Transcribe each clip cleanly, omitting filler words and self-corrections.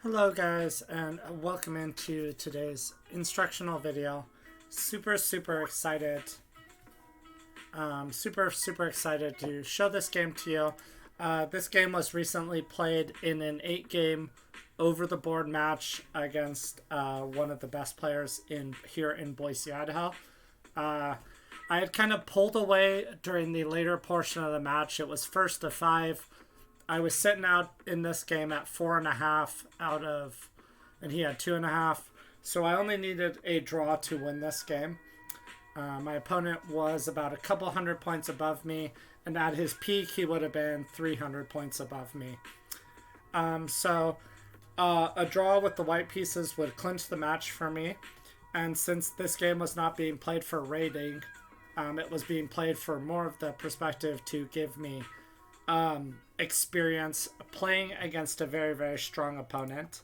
Hello guys, and welcome into today's instructional video. Super excited. Super excited to show this game to you. This game was recently played in an 8-game over-the-board match against one of the best players here in Boise, Idaho. I had kind of pulled away during the later portion of the match. It was 1-5. I was sitting out in this game at 4.5 out of, and he had 2.5. So I only needed a draw to win this game. My opponent was about a couple hundred points above me, and at his peak, he would have been 300 points above me. So a draw with the white pieces would clinch the match for me. And since this game was not being played for rating, it was being played for more of the perspective to give me experience playing against a very strong opponent.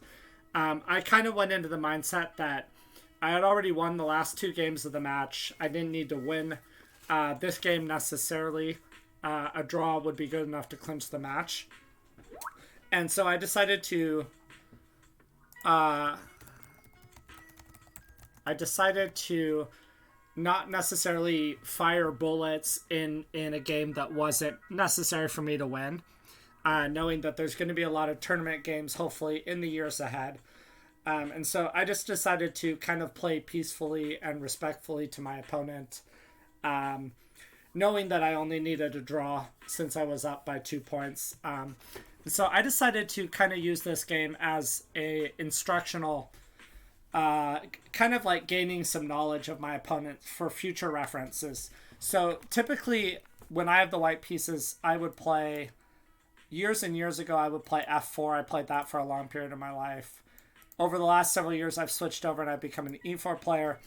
I kind of went into the mindset that I had already won the last 2 games of the match. I didn't need to win this game necessarily. A draw would be good enough to clinch the match. And so I decided to not necessarily fire bullets in a game that wasn't necessary for me to win, knowing that there's going to be a lot of tournament games hopefully in the years ahead. And so I just decided to kind of play peacefully and respectfully to my opponent, knowing that I only needed a draw since I was up by 2 points. So I decided to kind of use this game as a instructional, kind of like gaining some knowledge of my opponent for future references. So typically when I have the white pieces, I would play, years and years ago, I would play f4. I played that for a long period of my life. Over the last several years, I've switched over and I've become an e4 player.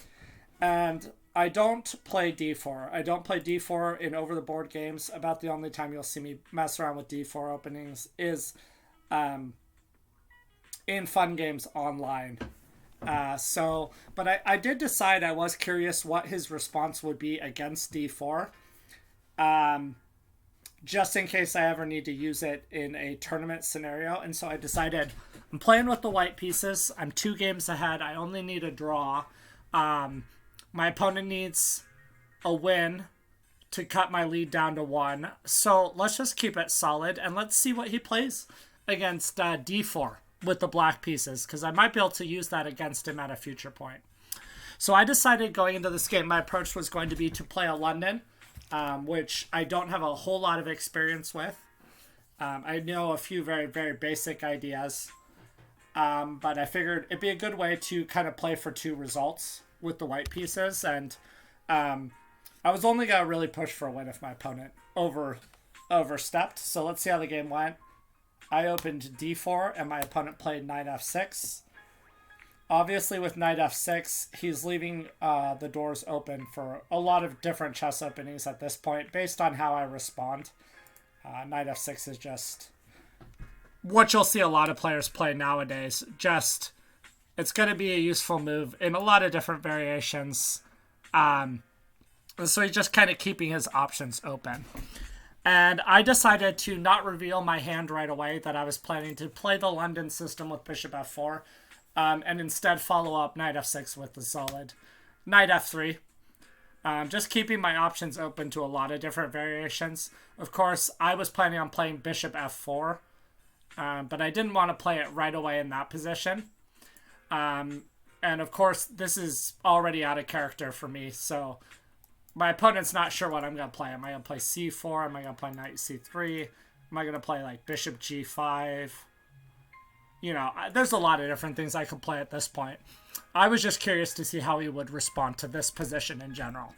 And I don't play d4. I don't play d4 in over-the-board games. About the only time you'll see me mess around with d4 openings is in fun games online. But I did decide, I was curious what his response would be against d4. Just in case I ever need to use it in a tournament scenario. And so I decided, I'm playing with the white pieces. I'm 2 games ahead. I only need a draw. My opponent needs a win to cut my lead down to 1. So let's just keep it solid and let's see what he plays against d4 with the black pieces, because I might be able to use that against him at a future point. So I decided going into this game, my approach was going to be to play a London, which I don't have a whole lot of experience with. I know a few very basic ideas, but I figured it'd be a good way to kind of play for 2 results with the white pieces. And I was only going to really push for a win if my opponent overstepped. So let's see how the game went. I opened d4 and my opponent played knight f6. Obviously with knight f6, he's leaving the doors open for a lot of different chess openings at this point based on how I respond. Knight f6 is just what you'll see a lot of players play nowadays. Just, it's going to be a useful move in a lot of different variations. So he's just kind of keeping his options open. And I decided to not reveal my hand right away, that I was planning to play the London system with bishop f4, and instead follow up knight f6 with the solid knight f3. Just keeping my options open to a lot of different variations. Of course, I was planning on playing bishop f4, but I didn't want to play it right away in that position. And of course, this is already out of character for me, so my opponent's not sure what I'm going to play. Am I going to play c4? Am I going to play knight c3? Am I going to play like bishop g5? You know, there's a lot of different things I could play at this point. I was just curious to see how he would respond to this position in general.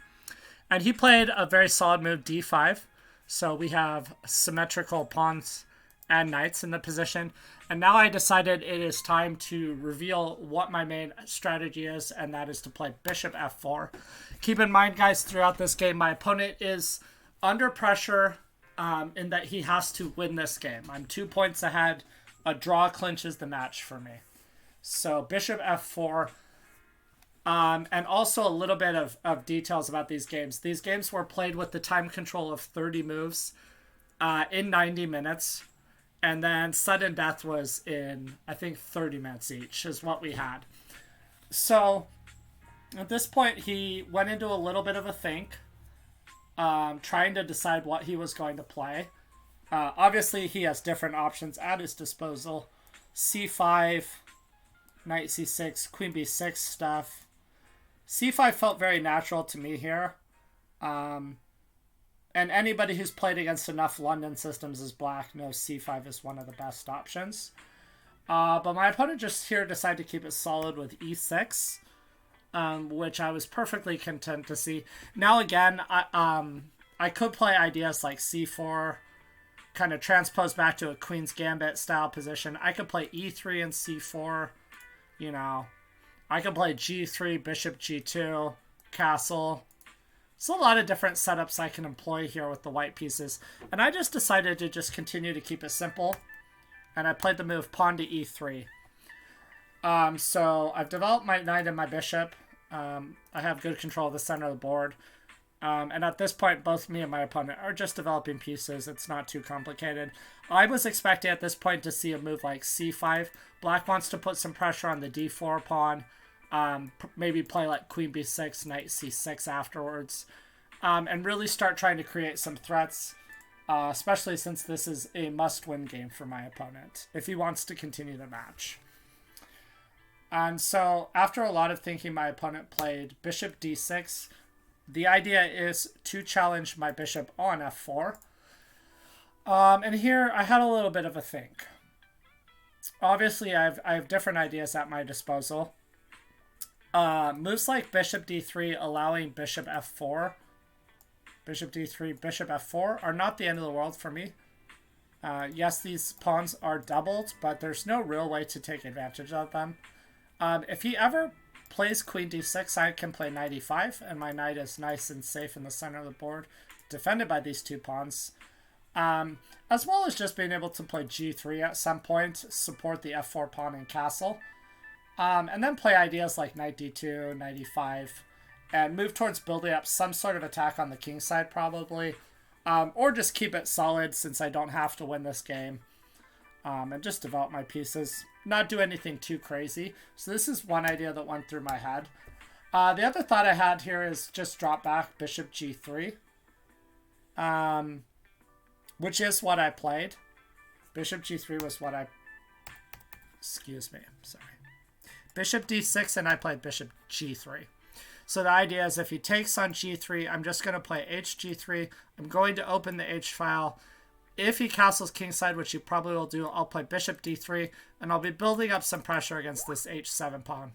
And he played a very solid move, d5. So we have symmetrical pawns and knights in the position. And now I decided it is time to reveal what my main strategy is, and that is to play bishop f4. Keep in mind, guys, throughout this game, my opponent is under pressure in that he has to win this game. I'm 2 points ahead. A draw clinches the match for me. So bishop f4. And also a little bit of details about these games. These games were played with the time control of 30 moves in 90 minutes. And then sudden death was in, I think, 30 minutes each is what we had. So at this point, he went into a little bit of a think, trying to decide what he was going to play. Obviously, he has different options at his disposal. C5, knight c6, queen b6 stuff. c5 felt very natural to me here. And anybody who's played against enough London systems as black knows c5 is one of the best options. But my opponent just here decided to keep it solid with e6, which I was perfectly content to see. Now again, I could play ideas like c4, kind of transpose back to a Queen's Gambit style position. I could play e3 and c4, you know. I could play g3, bishop g2, castle. There's a lot of different setups I can employ here with the white pieces. And I just decided to just continue to keep it simple. And I played the move pawn to e3. So I've developed my knight and my bishop. I have good control of the center of the board. And at this point, both me and my opponent are just developing pieces. It's not too complicated. I was expecting at this point to see a move like c5. Black wants to put some pressure on the d4 pawn. Maybe play like queen b6, knight c6 afterwards. And really start trying to create some threats. Especially since this is a must-win game for my opponent, if he wants to continue the match. And so, after a lot of thinking, my opponent played bishop d6. The idea is to challenge my bishop on f4. And here, I had a little bit of a think. Obviously, I have different ideas at my disposal. Moves like bishop d3, allowing bishop f4, bishop d3, bishop f4 are not the end of the world for me. Yes, these pawns are doubled, but there's no real way to take advantage of them. If he ever plays queen d6, I can play knight e5, and my knight is nice and safe in the center of the board, defended by these two pawns. As well as just being able to play g3 at some point, support the f4 pawn and castle. And then play ideas like knight d2, knight e5, and move towards building up some sort of attack on the king side, probably. Or just keep it solid since I don't have to win this game. And just develop my pieces. Not do anything too crazy. So this is one idea that went through my head. The other thought I had here is just drop back bishop g3. Which is what I played. Bishop g3 was what I... Excuse me. Sorry. Bishop d6 and I played bishop g3. So the idea is if he takes on g3, I'm just going to play hg3. I'm going to open the h file. If he castles kingside, which he probably will do, I'll play bishop d3, and I'll be building up some pressure against this h7 pawn.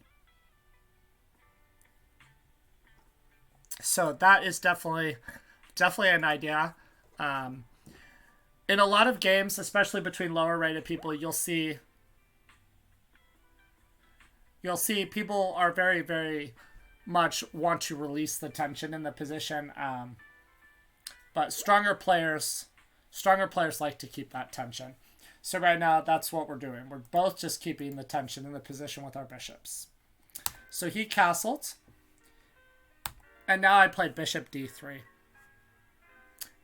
So that is definitely an idea. In a lot of games, especially between lower rated people, you'll see people are very, very much want to release the tension in the position, but stronger players like to keep that tension. So right now, that's what we're doing. We're both just keeping the tension in the position with our bishops. So he castled, and now I played bishop d3.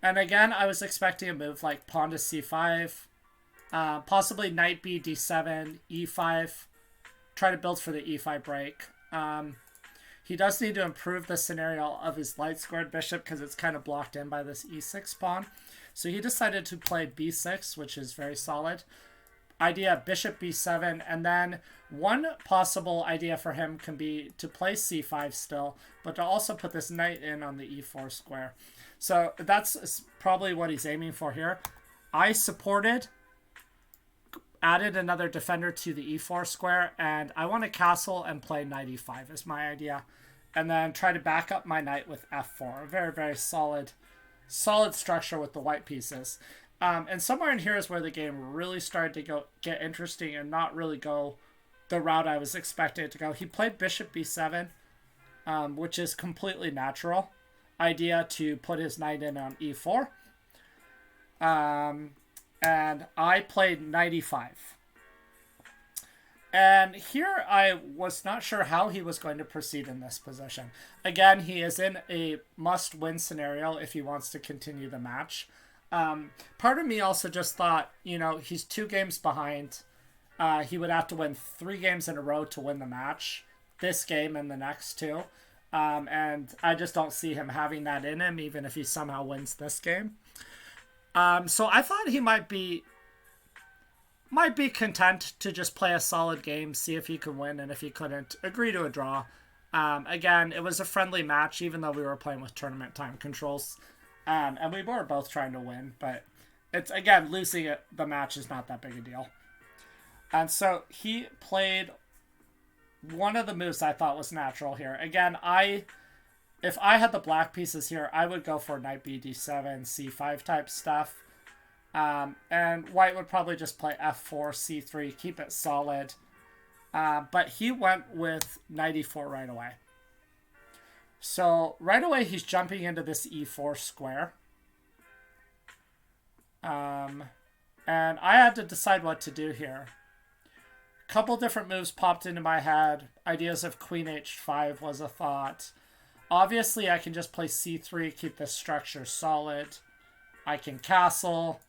And again, I was expecting a move like pawn to c5, possibly knight b d7, e5, try to build for the e5 break. He does need to improve the scenario of his light squared bishop because it's kind of blocked in by this e6 pawn. So he decided to play b6, which is very solid. Idea bishop b7, and then one possible idea for him can be to play c5 still, but to also put this knight in on the e4 square. So that's probably what he's aiming for here. I supported, added another defender to the e4 square, and I want to castle and play knight e5 is my idea. And then try to back up my knight with f4. A very, very solid structure with the white pieces. And somewhere in here is where the game really started to get interesting and not really go the route I was expecting it to go. He played bishop b7, which is completely natural. Idea to put his knight in on e4. And I played knight e5. And here I was not sure how he was going to proceed in this position. Again, he is in a must-win scenario if he wants to continue the match. Part of me also just thought, he's 2 games behind. He would have to win 3 games in a row to win the match. This game and the next two. And I just don't see him having that in him, even if he somehow wins this game. So I thought he might be content to just play a solid game, see if he could win, and if he couldn't, agree to a draw. Again, it was a friendly match, even though we were playing with tournament time controls. And we were both trying to win, but it's, again, losing the match is not that big a deal. And so he played one of the moves I thought was natural here. Again, if I had the black pieces here, I would go for knight bd7, c5 type stuff. And white would probably just play f4, c3, keep it solid. But he went with knight e4 right away. So right away he's jumping into this e4 square. And I had to decide what to do here. A couple different moves popped into my head. Ideas of queen h5 was a thought. Obviously I can just play c3, keep this structure solid. I can castle.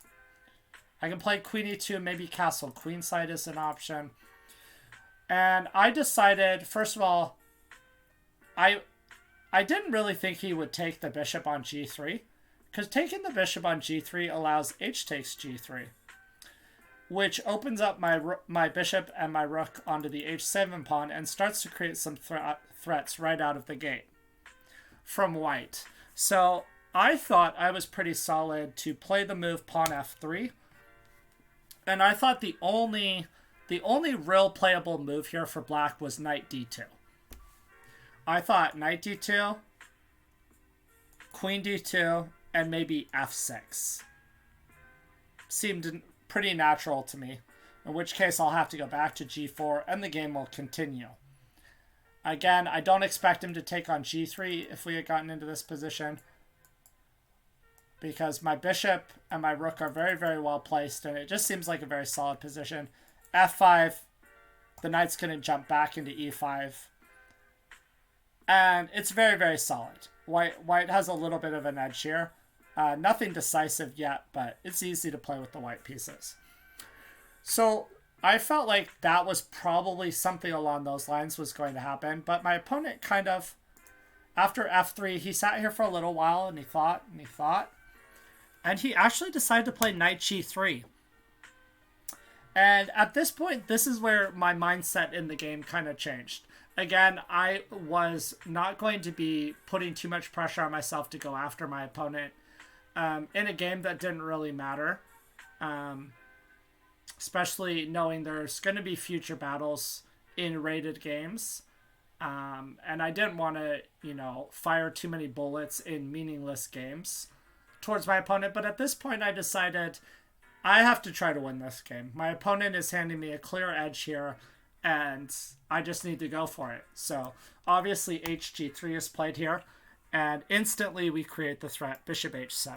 I can play queen e2, maybe castle queenside is an option. And I decided, first of all, I didn't really think he would take the bishop on g3, because taking the bishop on g3 allows h takes g3, which opens up my bishop and my rook onto the h7 pawn and starts to create some threats right out of the gate from white. So I thought I was pretty solid to play the move pawn f3, and I thought the only real playable move here for black was knight d2. I thought knight d2, queen d2, and maybe f6 seemed pretty natural to me, in which case I'll have to go back to g4 and the game will continue. Again, I don't expect him to take on g3 if we had gotten into this position, because my bishop and my rook are very, very well placed, and it just seems like a very solid position. f5, the knight's going to jump back into e5, and it's very, very solid. White has a little bit of an edge here. Nothing decisive yet, but it's easy to play with the white pieces. So I felt like that was probably something along those lines was going to happen, but my opponent kind of, after f3, he sat here for a little while, and he thought, and he actually decided to play knight g3. And at this point, this is where my mindset in the game kind of changed. Again, I was not going to be putting too much pressure on myself to go after my opponent in a game that didn't really matter. Especially knowing there's going to be future battles in rated games. And I didn't want to, fire too many bullets in meaningless games towards my opponent. But at this point, I decided I have to try to win this game. My opponent is handing me a clear edge here, and I just need to go for it. So obviously hg3 is played here, and instantly we create the threat bishop h7.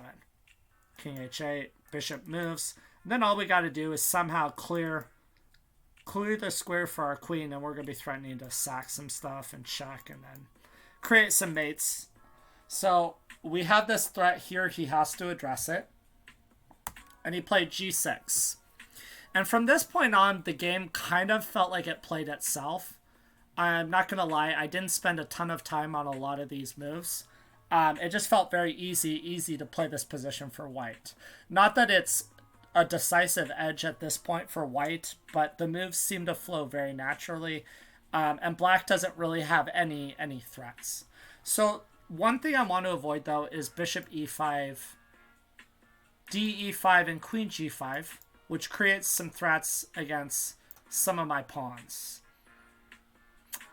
King h8, bishop moves. And then all we got to do is somehow clear the square for our queen, and we're going to be threatening to sack some stuff and check and then create some mates. So we have this threat here. He has to address it. And he played g6. And from this point on, the game kind of felt like it played itself. I'm not going to lie, I didn't spend a ton of time on a lot of these moves. It just felt very easy to play this position for white. Not that it's a decisive edge at this point for white, but the moves seem to flow very naturally. And black doesn't really have any threats. So one thing I want to avoid, though, is bishop e5, d-e5, and queen g5, which creates some threats against some of my pawns.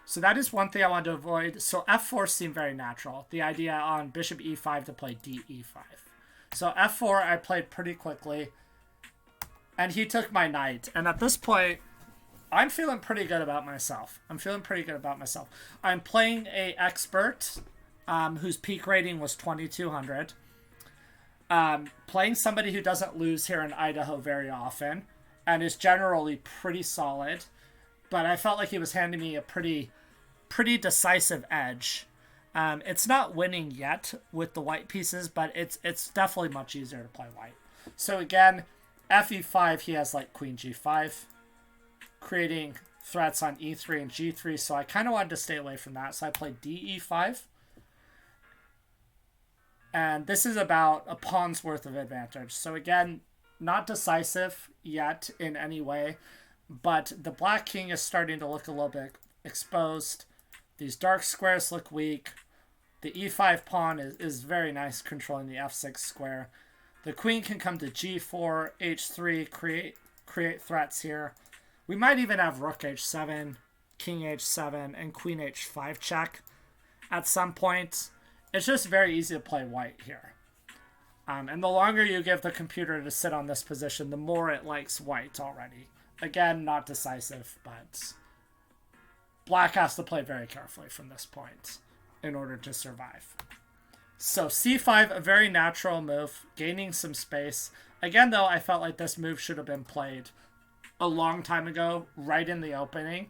So that is one thing I want to avoid. So f4 seemed very natural. The idea on bishop e5 to play d-e5. So f4 I played pretty quickly, and he took my knight. And at this point, I'm feeling pretty good about myself. I'm playing a expert whose peak rating was 2200. Playing somebody who doesn't lose here in Idaho very often and is generally pretty solid, but I felt like he was handing me a pretty decisive edge. It's not winning yet with the white pieces, but it's definitely much easier to play white. So again, fe5, he has like queen g5, creating threats on e3 and g3, so I kind of wanted to stay away from that, so I played de5. And this is about a pawn's worth of advantage. So again, not decisive yet in any way, but the black king is starting to look a little bit exposed. These dark squares look weak. The e5 pawn is very nice, controlling the f6 square. The queen can come to g4, h3, create threats here. We might even have rook h7, king h7, and queen h5 check at some point. It's just very easy to play white here. And the longer you give the computer to sit on this position, the more it likes white already. Again, not decisive, but black has to play very carefully from this point in order to survive. So c5, a very natural move, gaining some space. Again, though, I felt like this move should have been played a long time ago, right in the opening.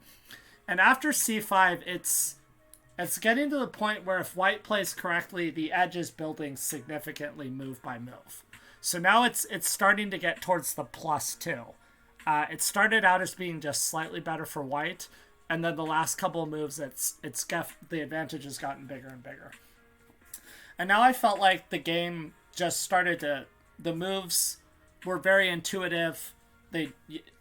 And after c5, it's getting to the point where if white plays correctly, the edge is building significantly move by move. So now it's starting to get towards the +2. It started out as being just slightly better for white, and then the last couple of moves, the advantage has gotten bigger and bigger. And now I felt like the game just started to... The moves were very intuitive. They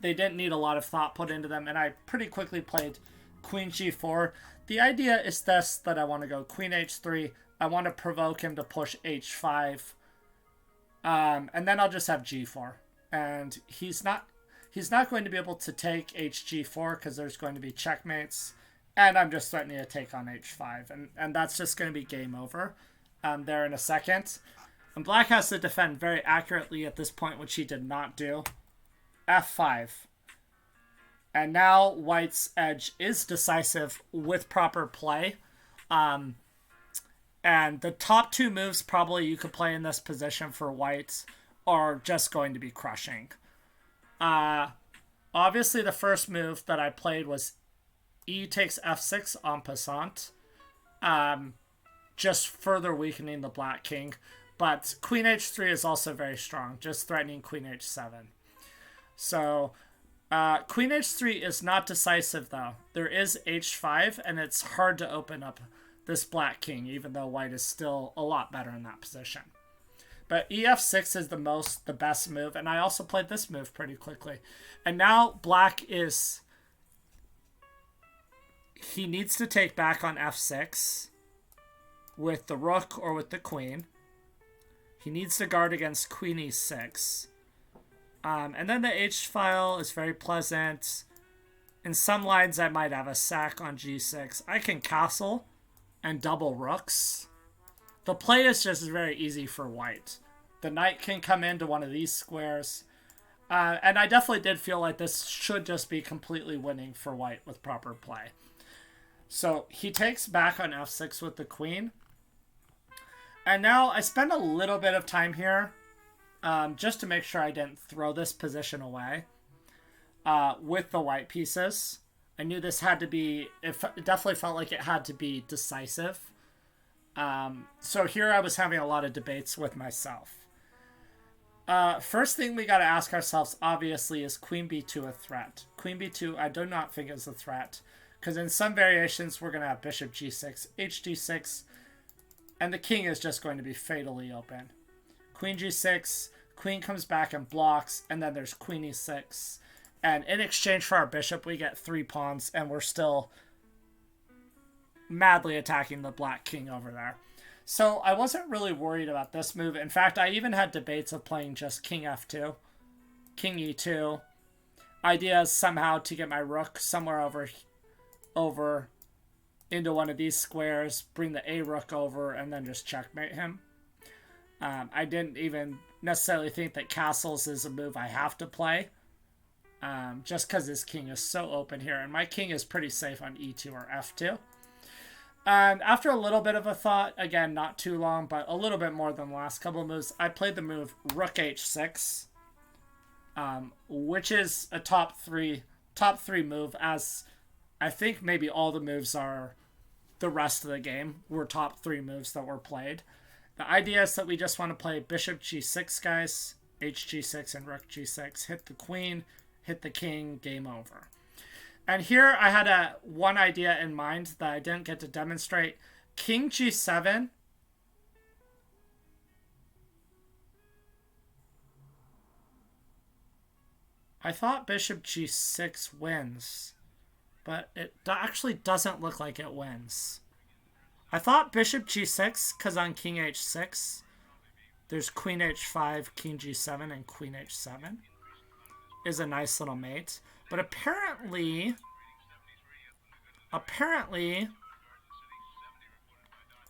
didn't need a lot of thought put into them, and I pretty quickly played queen g4. The idea is this, that I want to go queen h3. I want to provoke him to push h5. And then I'll just have g4. And he's not going to be able to take hg4 because there's going to be checkmates. And I'm just threatening to take on h5. And that's just going to be game over there in a second. And black has to defend very accurately at this point, which he did not do. f5. And now white's edge is decisive with proper play. And the top two moves probably you could play in this position for white are just going to be crushing. Obviously, the first move that I played was e takes f6 en passant. Just further weakening the black king. But queen h3 is also very strong, just threatening queen h7. So... queen h3 is not decisive, though. There is h5, and it's hard to open up this black king, even though white is still a lot better in that position. But ef6 is the best move, and I also played this move pretty quickly. And now black is... He needs to take back on f6 with the rook or with the queen. He needs to guard against queen e6. And then the h-file is very pleasant. In some lines, I might have a sack on g6. I can castle and double rooks. The play is just very easy for white. The knight can come into one of these squares. And I definitely did feel like this should just be completely winning for white with proper play. So he takes back on f6 with the queen. And now I spend a little bit of time here just to make sure I didn't throw this position away with the white pieces. I knew this had to be... It definitely felt like it had to be decisive. So here I was having a lot of debates with myself. First thing we got to ask ourselves, obviously, is queen b2 a threat? Queen b2 I do not think is a threat. Because in some variations, we're going to have bishop g6, hd6, and the king is just going to be fatally open. Queen g6, queen comes back and blocks, and then there's queen e6. And in exchange for our bishop, we get 3 pawns, and we're still madly attacking the black king over there. So I wasn't really worried about this move. In fact, I even had debates of playing just king f2, king e2. Ideas somehow to get my rook somewhere over into one of these squares, bring the a rook over, and then just checkmate him. I didn't even necessarily think that castles is a move I have to play, just because his king is so open here, and my king is pretty safe on e2 or f2. And after a little bit of a thought, again, not too long, but a little bit more than the last couple of moves, I played the move rook h6, which is a top three move, as I think maybe all the moves are the rest of the game were top 3 moves that were played. The idea is that we just want to play bishop g6, guys, hg6 and rook g6, hit the queen, hit the king, game over. And here I had one idea in mind that I didn't get to demonstrate. King g7. I thought bishop g6 wins, but it actually doesn't look like it wins. I thought bishop g6, because on king h6, there's queen h5, king g7, and queen h7 is a nice little mate. But apparently,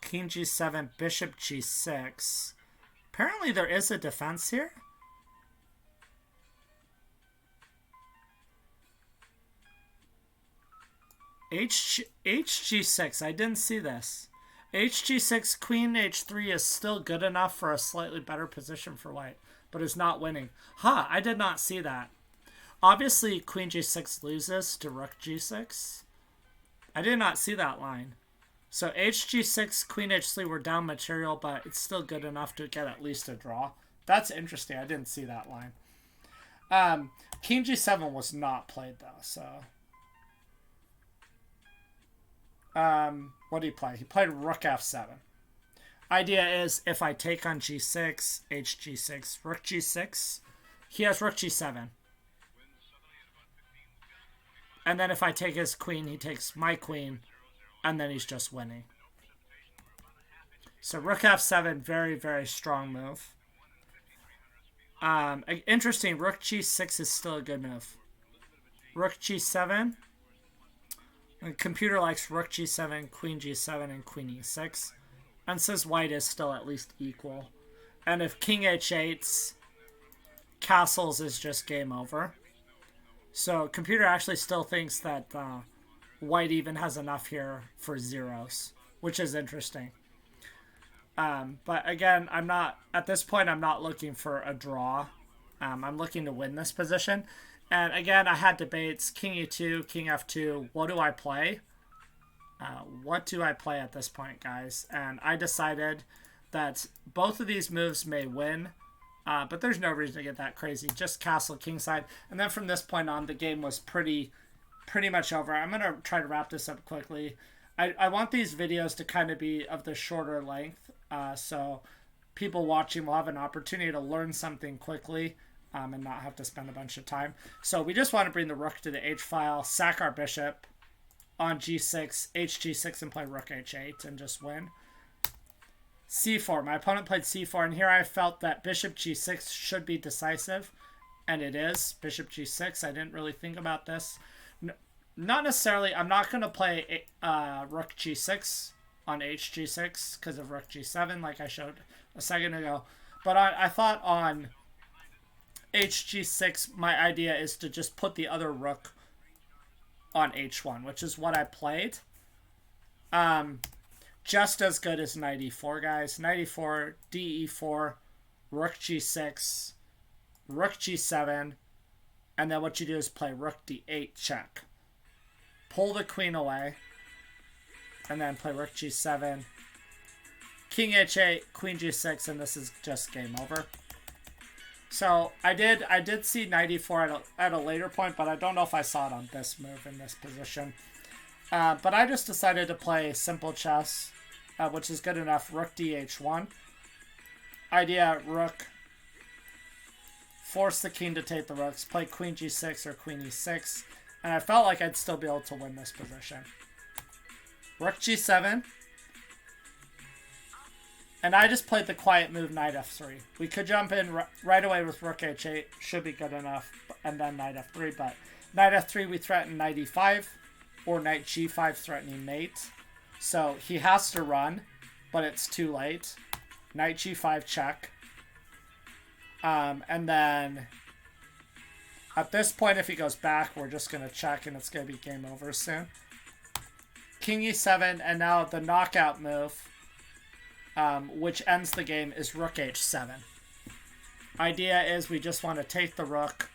king g7, bishop g6. Apparently there is a defense here. hg6, I didn't see this. hg6, queen h3 is still good enough for a slightly better position for white, but is not winning. I did not see that. Obviously, queen g6 loses to rook g6. I did not see that line. So hg6, queen h3 were down material, but it's still good enough to get at least a draw. That's interesting. I didn't see that line. King g7 was not played, though, so... what did he play? He played rook f7. Idea is, if I take on g6, hg6, rook g6, he has rook g7. And then if I take his queen, he takes my queen, and then he's just winning. So rook f7, very, very strong move. Interesting, rook g6 is still a good move. Rook g7. The computer likes rook g7, queen g7, and queen e6. And says white is still at least equal. And if king h8s, castles is just game over. So computer actually still thinks that white even has enough here for zeros, which is interesting. But again, at this point, I'm not looking for a draw. I'm looking to win this position. And again, I had debates, king e2, king f2, what do I play? What do I play at this point, guys? And I decided that both of these moves may win, but there's no reason to get that crazy. Just castle kingside. And then from this point on, the game was pretty much over. I'm going to try to wrap this up quickly. I want these videos to kind of be of the shorter length, so people watching will have an opportunity to learn something quickly. And not have to spend a bunch of time. So we just want to bring the rook to the h file, sack our bishop on g6, hg6, and play rook h8 and just win. c4. My opponent played c4, and here I felt that bishop g6 should be decisive, and it is. Bishop g6. I didn't really think about this. Not necessarily. I'm not going to play rook g6 on hg6 because of rook g7, like I showed a second ago. But I thought on hg6, my idea is to just put the other rook on h1, which is what I played. Just as good as knight e4, guys. Knight e4, de4, rook g6, rook g7, and then what you do is play rook d8 check. Pull the queen away, and then play rook g7, king h8, queen g6, and this is just game over. So I did see knight e4 at a later point, but I don't know if I saw it on this move in this position. But I just decided to play simple chess, which is good enough. Rook dh1. Idea, rook. Force the king to take the rooks. Play queen g6 or queen e6. And I felt like I'd still be able to win this position. Rook g7. And I just played the quiet move, knight f3. We could jump in right away with rook h8. Should be good enough. And then knight f3. But knight f3, we threaten knight e5. Or knight g5 threatening mate. So he has to run. But it's too late. Knight g5 check. And then at this point, if he goes back, we're just going to check. And it's going to be game over soon. King e7. And now the knockout move. Which ends the game, is rook h7. Idea is we just want to take the rook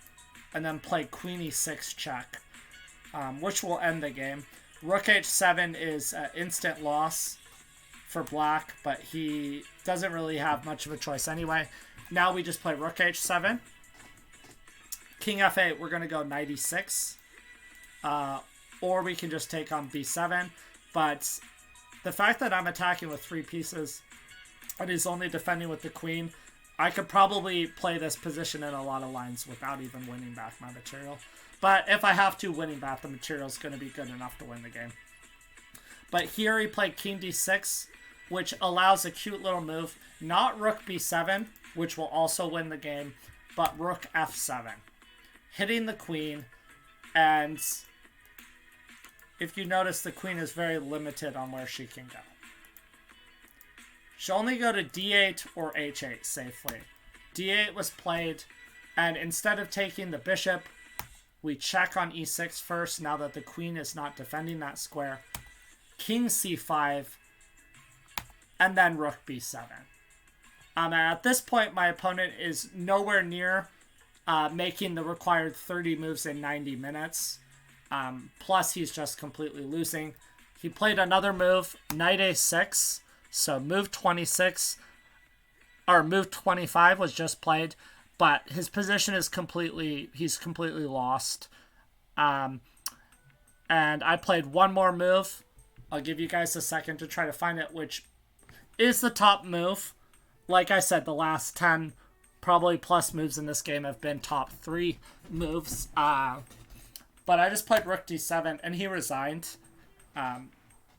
and then play queen e6 check, which will end the game. Rook h7 is instant loss for black, but he doesn't really have much of a choice anyway. Now we just play rook h7. King f8, we're going to go knight e6. Or we can just take on b7. But the fact that I'm attacking with 3 pieces and he's only defending with the queen, I could probably play this position in a lot of lines without even winning back my material. But if I have to, winning back the material is going to be good enough to win the game. But here he played king d6, which allows a cute little move. Not rook b7, which will also win the game, but rook f7. Hitting the queen, and if you notice, the queen is very limited on where she can go. She'll only go to d8 or h8 safely. d8 was played, and instead of taking the bishop, we check on e6 first, now that the queen is not defending that square. King c5, and then rook b7. At this point, my opponent is nowhere near making the required 30 moves in 90 minutes. Plus, he's just completely losing. He played another move, knight a6. So move 26, or move 25 was just played, but his position is he's completely lost. And I played one more move. I'll give you guys a second to try to find it, which is the top move. Like I said, the last 10 probably plus moves in this game have been top 3 moves. But I just played rook d7, and he resigned.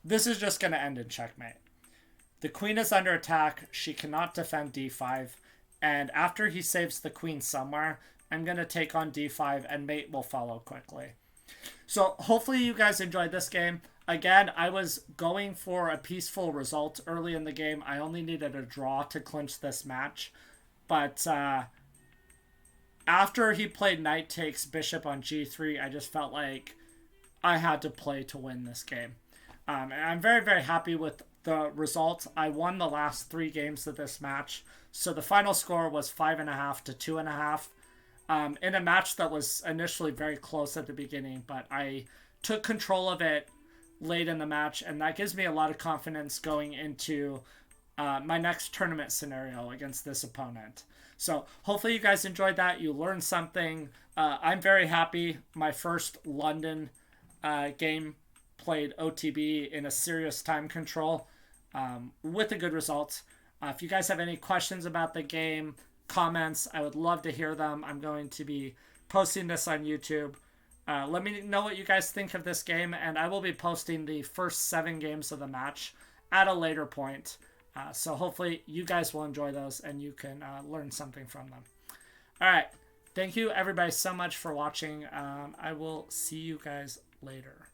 This is just going to end in checkmate. The queen is under attack. She cannot defend d5. And after he saves the queen somewhere, I'm going to take on d5, and mate will follow quickly. So hopefully you guys enjoyed this game. Again, I was going for a peaceful result early in the game. I only needed a draw to clinch this match. But after he played knight takes bishop on g3, I just felt like I had to play to win this game. And I'm very, very happy with the result. I won the last 3 games of this match. So the final score was 5.5 to 2.5. In a match that was initially very close at the beginning, but I took control of it late in the match, and that gives me a lot of confidence going into my next tournament scenario against this opponent. So hopefully you guys enjoyed that. You learned something. I'm very happy. My first London game played OTB in a serious time control with a good result. If you guys have any questions about the game, comments, I would love to hear them. I'm going to be posting this on YouTube. Let me know what you guys think of this game, and I will be posting the first 7 games of the match at a later point. So hopefully you guys will enjoy those and you can learn something from them. All right. Thank you everybody so much for watching. I will see you guys later.